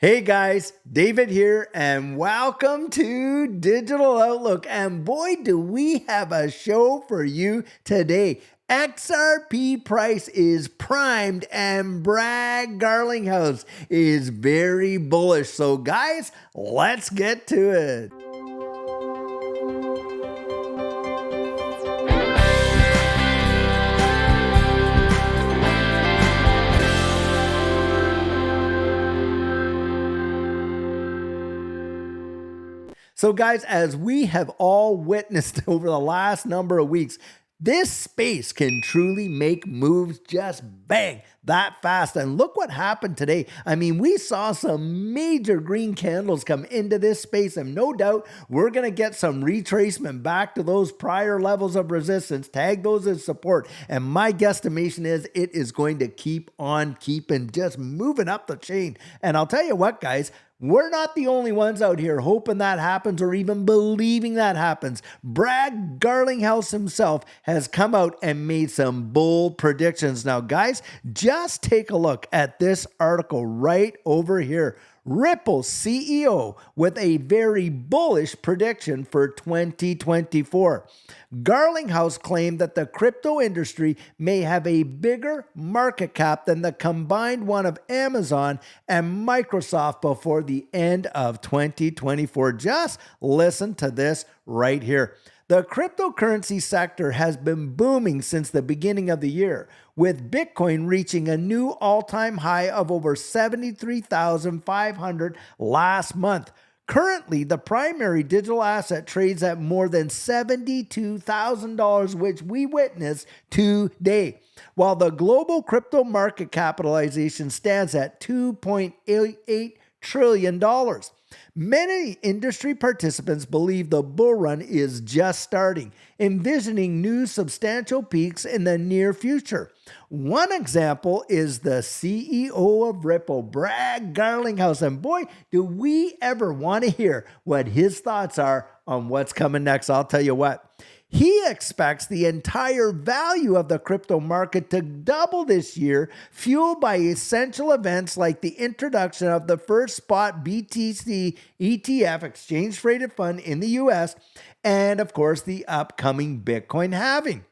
Hey guys, David here, and welcome to Digital Outlook. And boy, do we have a show for you today. XRP price is primed and Garlinghouse is very bullish. So guys, let's get to it. So guys, as we have all witnessed over the last number of weeks, this space can truly make moves just bang that fast. And look what happened today. I mean, we saw some major green candles come into this space, and no doubt we're going to get some retracement back to those prior levels of resistance, tag those as support. And my guesstimation is it is going to keep on keeping, just moving up the chain. And I'll tell you what, guys, we're not the only ones out here hoping that happens or even believing that happens. Garlinghouse himself has come out and made some bold predictions. Now, guys, just take a look at this article right over here. Ripple CEO with a very bullish prediction for 2024. Garlinghouse claimed that the crypto industry may have a bigger market cap than the combined one of Amazon and Microsoft before the end of 2024. Just listen to this right here. The cryptocurrency sector has been booming since the beginning of the year, with Bitcoin reaching a new all-time high of over 73,500 last month. Currently, the primary digital asset trades at more than $72,000, which we witnessed today, while the global crypto market capitalization stands at $2.88 trillion. Many industry participants believe the bull run is just starting, envisioning new substantial peaks in the near future. One example is the CEO of Ripple, Garlinghouse, and boy, do we ever want to hear what his thoughts are on what's coming next. I'll tell you what. He expects the entire value of the crypto market to double this year, fueled by essential events like the introduction of the first spot BTC ETF, exchange traded fund in the US, and of course the upcoming Bitcoin halving.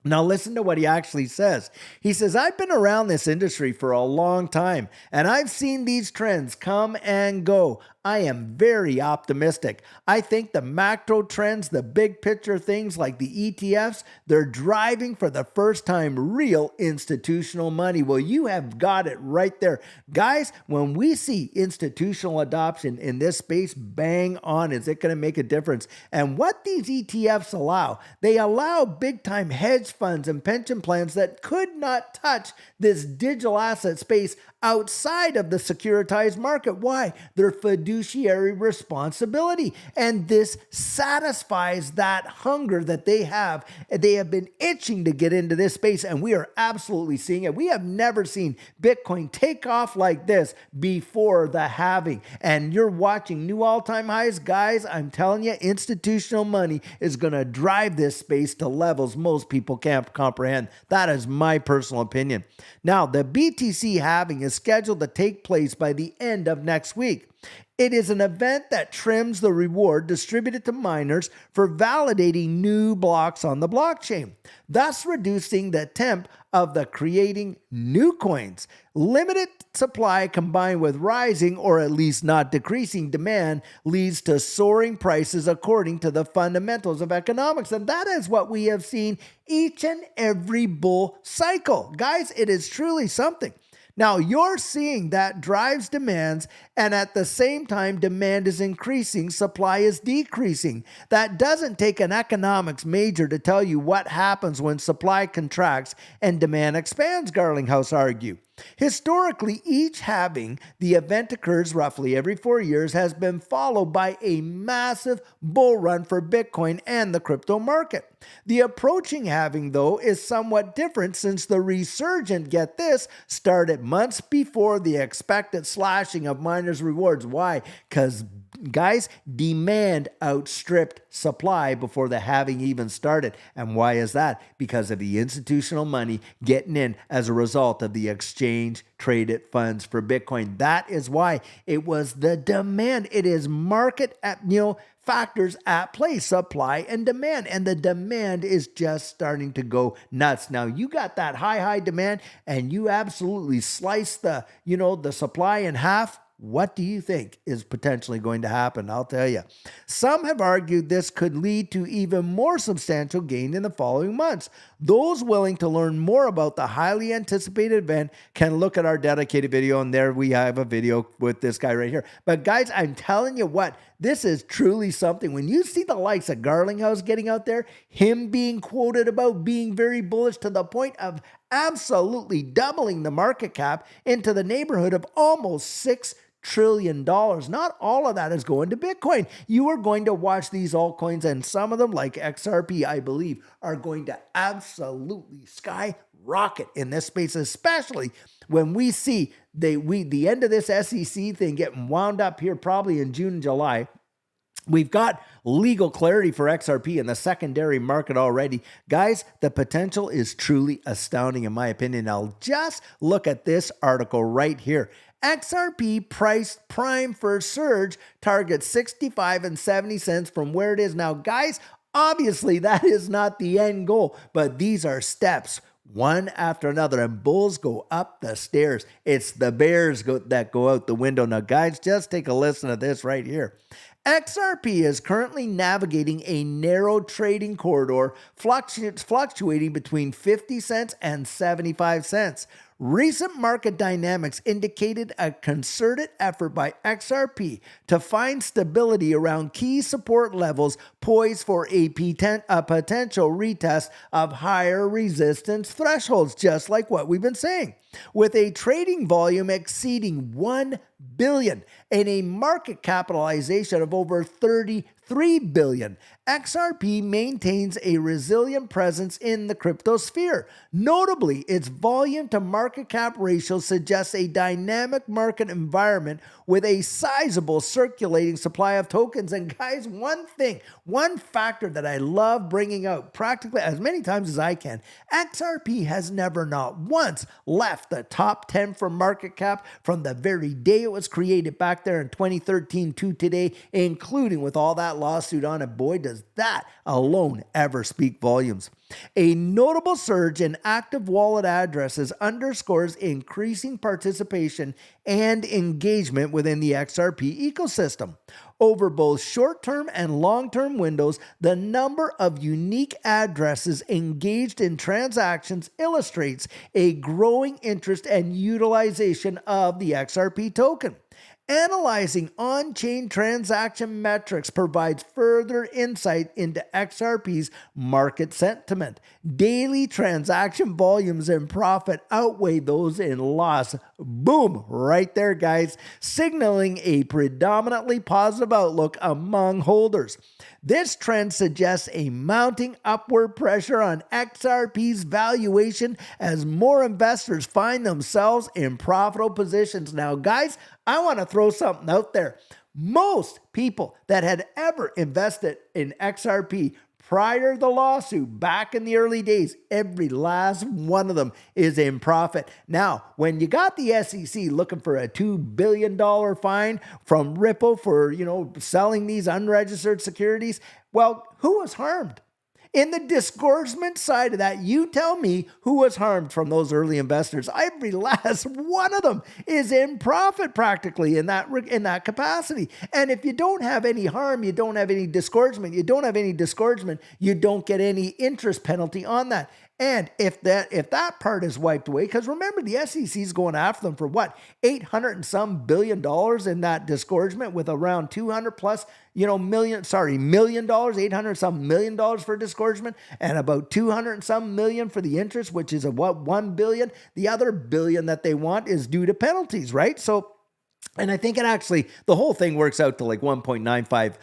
Now listen to what he actually says. He says, I've been around this industry for a long time, and I've seen these trends come and go. I am very optimistic. I think the macro trends, the big picture things like the ETFs, they're driving for the first time real institutional money. Well, you have got it right there. Guys, when we see institutional adoption in this space, bang on, is it going to make a difference? And what these ETFs allow, they allow big time hedge funds and pension plans that could not touch this digital asset space outside of the securitized market. Why? Their fiduciary responsibility. And this satisfies that hunger that they have. They have been itching to get into this space, and we are absolutely seeing it. We have never seen Bitcoin take off like this before the halving. And you're watching new all-time highs. Guys, I'm telling you, institutional money is going to drive this space to levels most people can't comprehend. That is my personal opinion. Now, the BTC halving is scheduled to take place by the end of next week. It is an event that trims the reward distributed to miners for validating new blocks on the blockchain, thus reducing the temp of the creating new coins. Limited supply combined with rising, or at least not decreasing, demand leads to soaring prices according to the fundamentals of economics. And that is what we have seen each and every bull cycle. Guys, it is truly something. Now, you're seeing that drives demands, and at the same time, demand is increasing, supply is decreasing. That doesn't take an economics major to tell you what happens when supply contracts and demand expands, Garlinghouse argued. Historically, each halving, the event occurs roughly every 4 years, has been followed by a massive bull run for Bitcoin and the crypto market. The approaching halving, though, is somewhat different since the resurgent, get this, started months before the expected slashing of miners' rewards. Why? Because Guys, demand outstripped supply before the halving even started. And why is that? Because of the institutional money getting in as a result of the exchange traded funds for Bitcoin. That is why it was the demand. It is market factors at play, supply and demand. And the demand is just starting to go nuts. Now you got that high demand and you absolutely slice the supply in half. What do you think is potentially going to happen? I'll tell you. Some have argued this could lead to even more substantial gain in the following months. Those willing to learn more about the highly anticipated event can look at our dedicated video, and there we have a video with this guy right here. But guys, I'm telling you what, this is truly something. When you see the likes of Garlinghouse getting out there, him being quoted about being very bullish to the point of absolutely doubling the market cap into the neighborhood of almost $6 trillion. Not all of that is going to Bitcoin. You are going to watch these altcoins, and some of them, like XRP, I believe, are going to absolutely skyrocket in this space, especially when we see the end of this SEC thing getting wound up here probably in June and July. We've got legal clarity for XRP in the secondary market already. Guys, the potential is truly astounding in my opinion. Now, just look at this article right here. XRP price prime for surge targets 65 and 70 cents from where it is now. Guys, obviously that is not the end goal, but these are steps one after another, and bulls go up the stairs. It's the bears that go out the window. Now, guys, just take a listen to this right here. XRP is currently navigating a narrow trading corridor, fluctuating between 50 cents and 75 cents. Recent market dynamics indicated a concerted effort by XRP to find stability around key support levels poised for a potential retest of higher resistance thresholds, just like what we've been saying. With a trading volume exceeding 1 billion and a market capitalization of over 33 billion, XRP maintains a resilient presence in the crypto sphere. Notably, its volume to market cap ratio suggests a dynamic market environment with a sizable circulating supply of tokens. And guys, one factor that I love bringing out practically as many times as I can, XRP has never not once left the top 10 for market cap from the very day it was created back there in 2013 to today, including with all that lawsuit on it. Boy, does that alone ever speak volumes. A notable surge in active wallet addresses underscores increasing participation and engagement within the XRP ecosystem. Over both short-term and long-term windows, the number of unique addresses engaged in transactions illustrates a growing interest and utilization of the XRP token. Analyzing on-chain transaction metrics provides further insight into XRP's market sentiment. Daily transaction volumes and profit outweigh those in loss. Boom, right there, guys, signaling a predominantly positive outlook among holders. This trend suggests a mounting upward pressure on XRP's valuation as more investors find themselves in profitable positions. Now, guys, I want to throw something out there. Most people that had ever invested in XRP prior to the lawsuit back in the early days, every last one of them is in profit. Now, when you got the SEC looking for a $2 billion fine from Ripple for, selling these unregistered securities, well, who was harmed? In the disgorgement side of that, you tell me who was harmed from those early investors. Every last one of them is in profit practically in that capacity. And if you don't have any harm, you don't have any disgorgement. You don't have any disgorgement, you don't get any interest penalty on that. And if that part is wiped away, because remember, the SEC is going after them for what, $800 and some billion in that disgorgement, with around 200 plus, million dollars, 800 some million dollars for disgorgement, and about 200 and some million for the interest, which is 1 billion. The other billion that they want is due to penalties, right? So, and I think the whole thing works out to like 1.95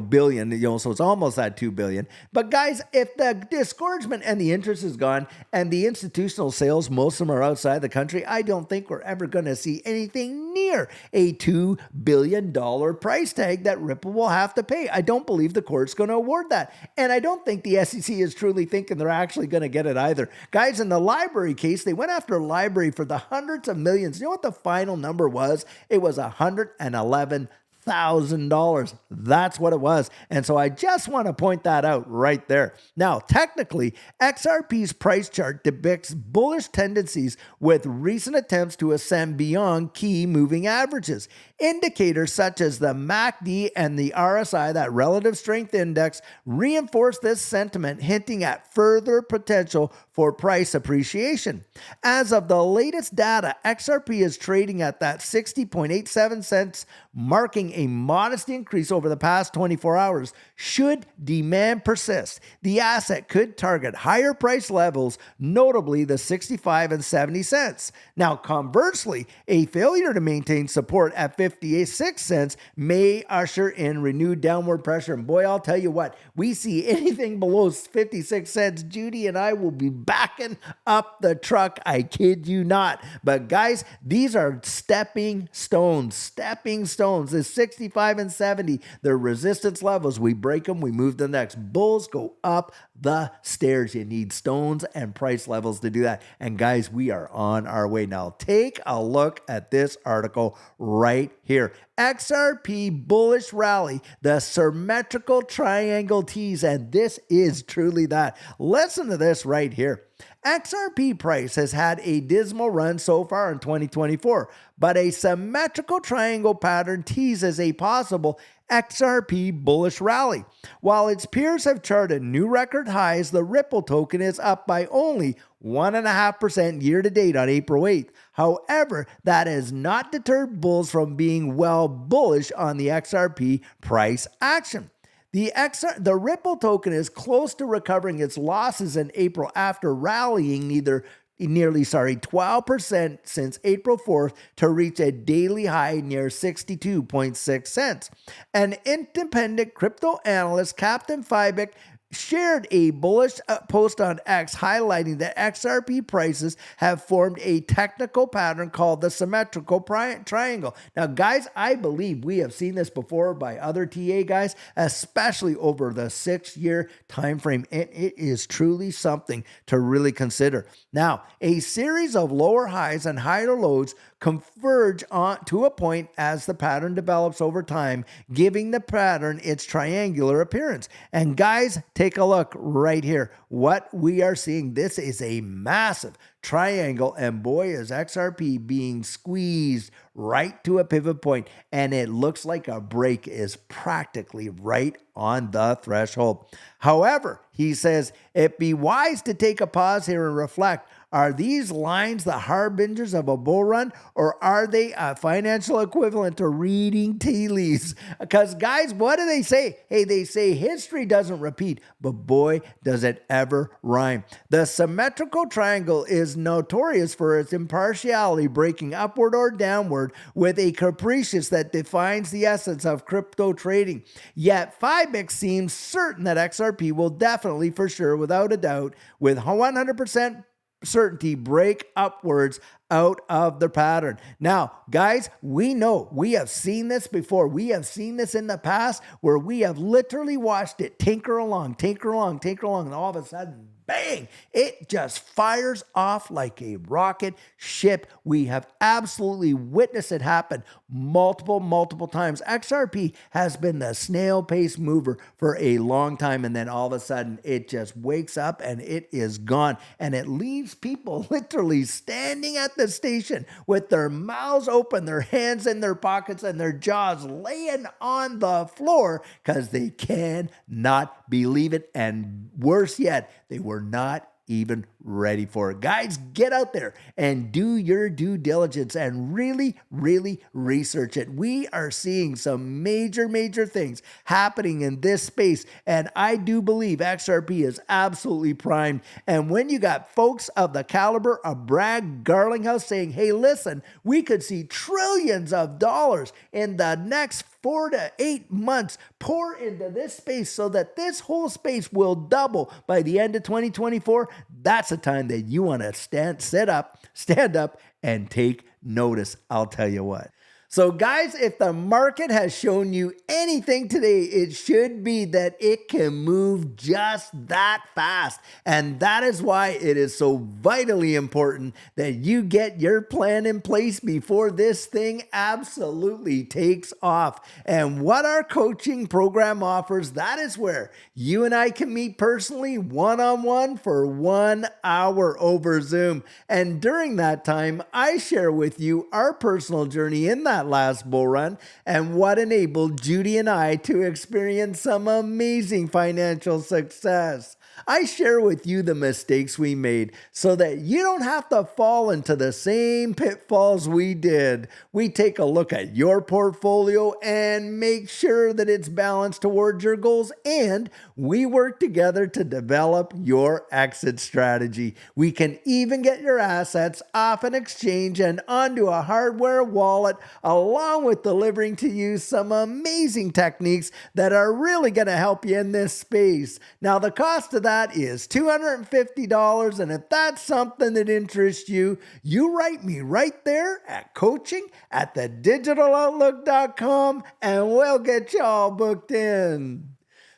billion, so it's almost at 2 billion. But guys, if the discouragement and the interest is gone and the institutional sales, most of them are outside the country, I don't think we're ever going to see anything near a $2 billion price tag that Ripple will have to pay. I don't believe the court's going to award that. And I don't think the SEC is truly thinking they're actually going to get it either. Guys, in the Library case, they went after Library for the hundreds of millions. You know what the final number was? It was $111,000. That's what it was. And so I just want to point that out right there. Now, technically, XRP's price chart depicts bullish tendencies with recent attempts to ascend beyond key moving averages. Indicators such as the MACD and the RSI, that relative strength index, reinforce this sentiment, hinting at further potential for price appreciation. As of the latest data, XRP is trading at that 60.87 cents, marking a modest increase over the past 24 hours. Should demand persist, the asset could target higher price levels, notably the 65 and 70 cents. Now, conversely, a failure to maintain support at 56 cents may usher in renewed downward pressure. And boy, I'll tell you what, we see anything below 56 cents, Judy and I will be backing up the truck. I kid you not. But guys, these are stepping stones. The 65 and 70, they're resistance levels. We break them, we move to the next. Bulls go up the stairs. You need stones and price levels to do that. And guys, we are on our way. Now, take a look at this article right here. XRP bullish rally, the symmetrical triangle tease, and this is truly that. Listen to this right here. XRP price has had a dismal run so far in 2024, but a symmetrical triangle pattern teases a possible XRP bullish rally. While its peers have charted new record highs, the Ripple token is up by only 1.5% year to date on April 8th. However, that has not deterred bulls from being bullish on the XRP price action. The Ripple token is close to recovering its losses in April after rallying nearly 12% since April 4th to reach a daily high near 62.6 cents. An independent crypto analyst, Captain Fibeck, shared a bullish post on X highlighting that XRP prices have formed a technical pattern called the symmetrical triangle. Now, guys, I believe we have seen this before by other TA guys, especially over the 6-year time frame, and it is truly something to really consider. Now, a series of lower highs and higher lows converge on to a point as the pattern develops over time, giving the pattern its triangular appearance. And guys, take a look right here. What we are seeing, this is a massive triangle, and boy, is XRP being squeezed right to a pivot point, and it looks like a break is practically right on the threshold. However, he says it'd be wise to take a pause here and reflect. Are these lines the harbingers of a bull run, or are they a financial equivalent to reading tea leaves? Because guys, what do they say? Hey, they say history doesn't repeat, but boy, does it ever rhyme. The symmetrical triangle is notorious for its impartiality, breaking upward or downward with a capricious that defines the essence of crypto trading. Yet Fibeck seems certain that XRP will definitely, for sure, without a doubt, with 100% certainty, break upwards out of the pattern. Now, guys, we know we have seen this before. We have seen this in the past where we have literally watched it tinker along, and all of a sudden, bang, it just fires off like a rocket ship. We have absolutely witnessed it happen multiple times. XRP has been the snail pace mover for a long time, and then all of a sudden it just wakes up and it is gone, and it leaves people literally standing at the station with their mouths open, their hands in their pockets, and their jaws laying on the floor because they cannot believe it. And worse yet, they were not even ready for it. Guys, get out there and do your due diligence and really, really research it. We are seeing some major things happening in this space, and I do believe XRP is absolutely primed. And when you got folks of the caliber of Brad Garlinghouse saying, hey, listen, we could see trillions of dollars in the next 4 to 8 months pour into this space so that this whole space will double by the end of 2024, that's a time that you want to stand up and take notice. I'll tell you what. So guys, if the market has shown you anything today, it should be that it can move just that fast. And that is why it is so vitally important that you get your plan in place before this thing absolutely takes off. And what our coaching program offers, that is where you and I can meet personally one-on-one for 1 hour over Zoom. And during that time, I share with you our personal journey in that last bull run and what enabled Judy and I to experience some amazing financial success. I share with you the mistakes we made so that you don't have to fall into the same pitfalls we did. We take a look at your portfolio and make sure that it's balanced towards your goals, and we work together to develop your exit strategy. We can even get your assets off an exchange and onto a hardware wallet, along with delivering to you some amazing techniques that are really going to help you in this space. Now, the cost of that is $250, and if that's something that interests you, you write me right there at coaching@thedigitaloutlook.com and we'll get you all booked in.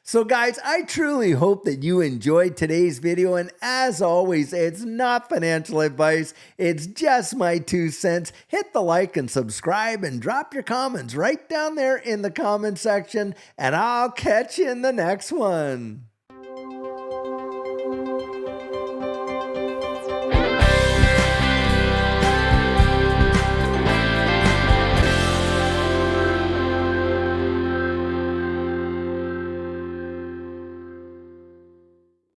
So guys, I truly hope that you enjoyed today's video, and as always, it's not financial advice, it's just my 2 cents. Hit the like and subscribe and drop your comments right down there in the comment section, and I'll catch you in the next one.